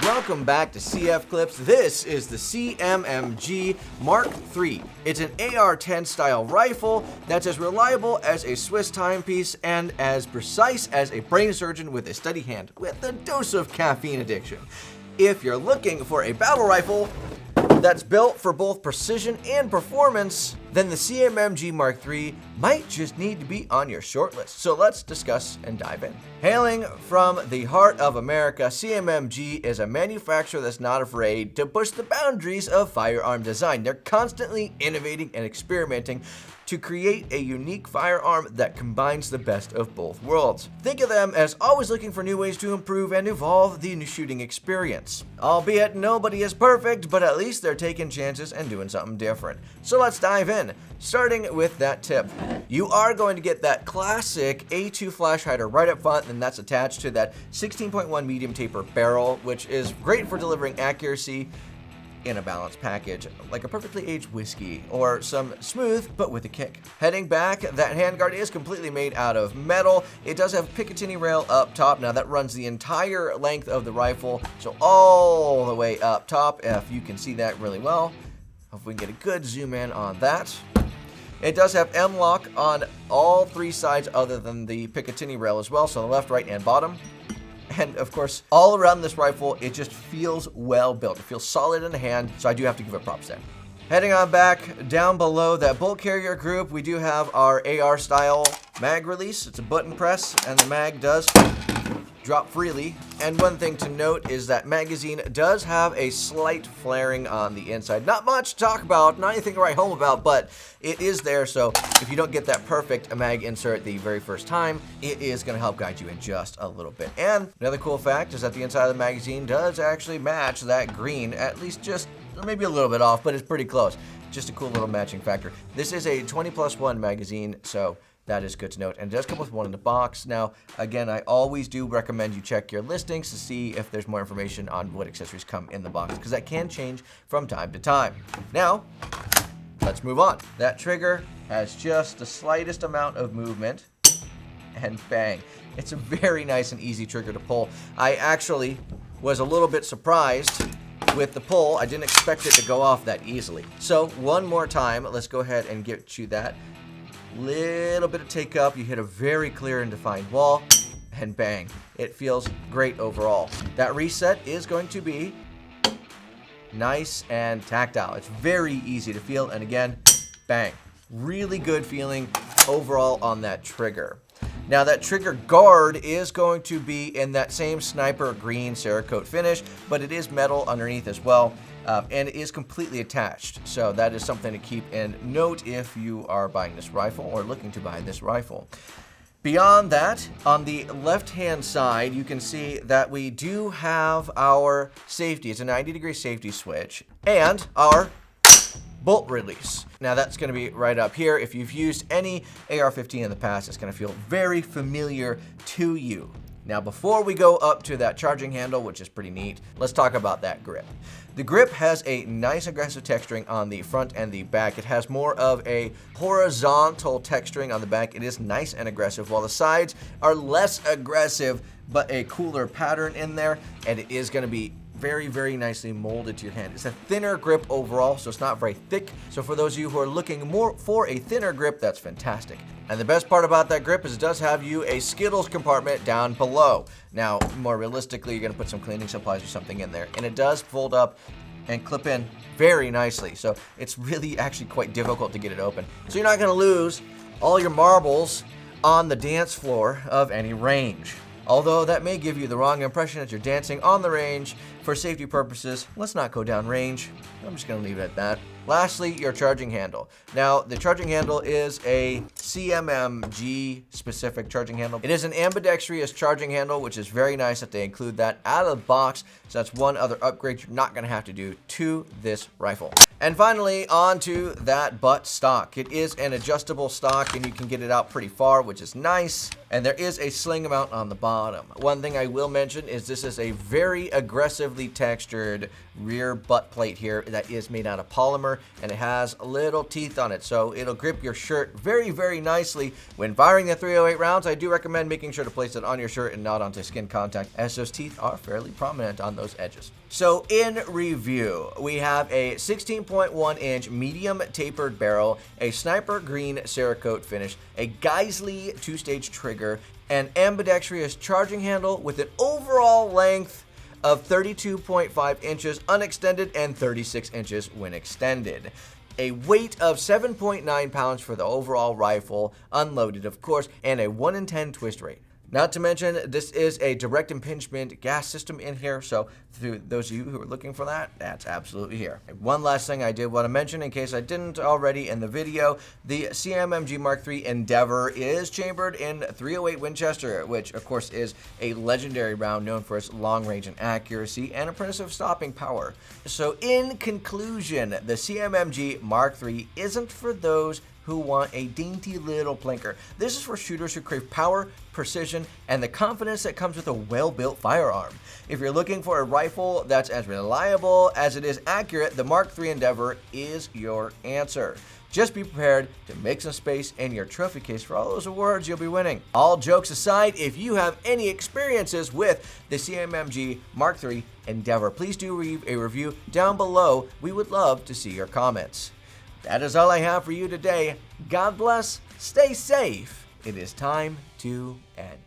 welcome back to CF Clips. This is the CMMG Mark III. It's an AR-10 style rifle that's as reliable as a Swiss timepiece and as precise as a brain surgeon with a steady hand with a dose of caffeine addiction. If you're looking for a battle rifle that's built for both precision and performance, then the CMMG Mark III might just need to be on your shortlist. So let's discuss and dive in. Hailing from the heart of America, CMMG is a manufacturer that's not afraid to push the boundaries of firearm design. They're constantly innovating and experimenting to create a unique firearm that combines the best of both worlds. Think of them as always looking for new ways to improve and evolve the shooting experience. Albeit nobody is perfect, but at least they're taking chances and doing something different. So let's dive in, starting with that tip. You are going to get that classic A2 flash hider right up front, and that's attached to that 16.1 medium taper barrel, which is great for delivering accuracy in a balanced package, like a perfectly aged whiskey or some smooth but with a kick. Heading back, that handguard is completely made out of metal. It does have Picatinny rail up top. Now that runs the entire length of the rifle, so all the way up top, if you can see that really well. Hope we can get a good zoom in on that. It does have M-lock on all three sides other than the Picatinny rail as well, so the left, right, and bottom. And of course, all around this rifle, it just feels well built. It feels solid in the hand, so I do have to give it props there. Heading on back, down below that bolt carrier group, we do have our AR style mag release. It's a button press, and the mag does drop freely. And one thing to note is that magazine does have a slight flaring on the inside. Not much to talk about, not anything to write home about, but it is there, so if you don't get that perfect mag insert the very first time, it is going to help guide you in just a little bit. And another cool fact is that the inside of the magazine does actually match that green, at least just maybe a little bit off, but it's pretty close. Just a cool little matching factor. This is a 20+1 magazine, so that is good to note, and it does come with one in the box. Now, again, I always do recommend you check your listings to see if there's more information on what accessories come in the box, because that can change from time to time. Now, let's move on. That trigger has just the slightest amount of movement, and bang. It's a very nice and easy trigger to pull. I actually was a little bit surprised with the pull. I didn't expect it to go off that easily. So, one more time, let's go ahead and get you that. Little bit of take up, you hit a very clear and defined wall, and bang, it feels great overall. That reset is going to be nice and tactile. It's very easy to feel, and again, bang, really good feeling overall on that trigger. Now that trigger guard is going to be in that same sniper green Cerakote finish, but it is metal underneath as well. And it is completely attached, so that is something to keep in note if you are buying this rifle or looking to buy this rifle. Beyond that, on the left-hand side, you can see that we do have our safety. It's a 90-degree safety switch, and our bolt release. Now that's going to be right up here. If you've used any AR-15 in the past, it's going to feel very familiar to you. Now before we go up to that charging handle, which is pretty neat, let's talk about that grip. The grip has a nice aggressive texturing on the front and the back. It has more of a horizontal texturing on the back. It is nice and aggressive, while the sides are less aggressive, but a cooler pattern in there, and it is going to be very, very nicely molded to your hand. It's a thinner grip overall, so it's not very thick. So for those of you who are looking more for a thinner grip, that's fantastic. And the best part about that grip is it does have you a Skittles compartment down below. Now, more realistically, you're going to put some cleaning supplies or something in there. And it does fold up and clip in very nicely. So it's really actually quite difficult to get it open. So you're not going to lose all your marbles on the dance floor of any range. Although that may give you the wrong impression that you're dancing on the range. For safety purposes, let's not go down range. I'm just going to leave it at that. Lastly, your charging handle. Now, the charging handle is a CMMG specific charging handle. It is an ambidextrous charging handle, which is very nice that they include that out of the box. So that's one other upgrade you're not going to have to do to this rifle. And finally, on to that butt stock. It is an adjustable stock, and you can get it out pretty far, which is nice. And there is a sling mount on the bottom. One thing I will mention is this is a very aggressively textured rear butt plate here that is made out of polymer. hammer, and it has little teeth on it, so it'll grip your shirt very, very nicely. When firing the .308 rounds, I do recommend making sure to place it on your shirt and not onto skin contact, as those teeth are fairly prominent on those edges. So in review, we have a 16.1-inch medium tapered barrel, a sniper green Cerakote finish, a Geisley 2-stage trigger, an ambidextrous charging handle with an overall length of 32.5 inches unextended and 36 inches when extended. A weight of 7.9 pounds for the overall rifle, unloaded of course, and a 1 in 10 twist rate. Not to mention, this is a direct impingement gas system in here, so to those of you who are looking for that, that's absolutely here. One last thing I did want to mention, in case I didn't already in the video, the CMMG Mark III Endeavor is chambered in .308 Winchester, which of course is a legendary round known for its long range and accuracy and impressive stopping power. So in conclusion, the CMMG Mark III isn't for those who want a dainty little plinker. This is for shooters who crave power, precision, and the confidence that comes with a well-built firearm. If you're looking for a rifle that's as reliable as it is accurate, the Mark III Endeavor is your answer. Just be prepared to make some space in your trophy case for all those awards you'll be winning. All jokes aside, if you have any experiences with the CMMG Mark III Endeavor, please do leave a review down below. We would love to see your comments. That is all I have for you today. God bless, stay safe. It is time to end.